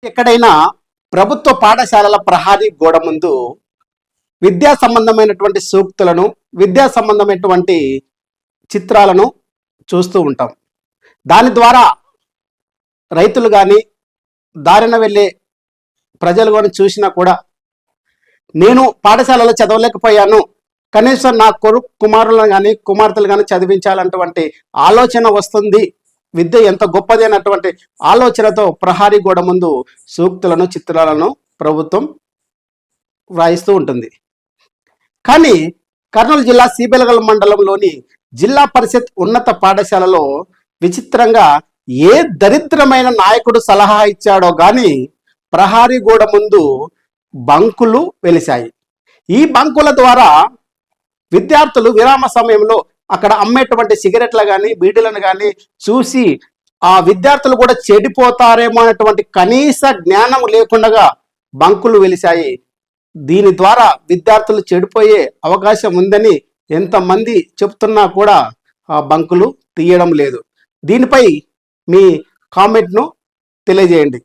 ఎక్కడైనా ప్రభుత్వ పాఠశాలల ప్రహారీ గోడ ముందు విద్యా సంబంధమైనటువంటి సూక్తులను, విద్యా సంబంధమైనటువంటి చిత్రాలను చూస్తూ ఉంటాం. దాని ద్వారా రైతులు కానీ, దారిన వెళ్ళే ప్రజలు కానీ చూసినా కూడా నేను పాఠశాలలో చదవలేకపోయాను, కనీసం నా కుమారులను కానీ కుమార్తెలు కానీ చదివించాలన్నటువంటి ఆలోచన వస్తుంది. విద్య ఎంత గొప్పది అన్నటువంటి ఆలోచనతో ప్రహారీ గోడ ముందు సూక్తులను, చిత్రాలను ప్రభుత్వం వ్రాయిస్తూ ఉంటుంది. కానీ కర్నూలు జిల్లా సిబెలగల్ మండలంలోని జిల్లా పరిషత్ ఉన్నత పాఠశాలలో విచిత్రంగా ఏ దరిద్రమైన నాయకుడు సలహా ఇచ్చాడో కానీ ప్రహారీ గోడ ముందు బంకులు వెలిశాయి. ఈ బంకుల ద్వారా విద్యార్థులు విరామ సమయంలో అక్కడ అమ్మేటువంటి సిగరెట్లు కానీ, బీడీలను కానీ చూసి ఆ విద్యార్థులు కూడా చెడిపోతారేమో అనేటువంటి కనీస జ్ఞానం లేకుండా బంకులు వెలిశాయి. దీని ద్వారా విద్యార్థులు చెడిపోయే అవకాశం ఉందని ఎంతమంది చెప్తున్నా కూడా ఆ బంకులు తీయడం లేదు. దీనిపై మీ కామెంట్ను తెలియజేయండి.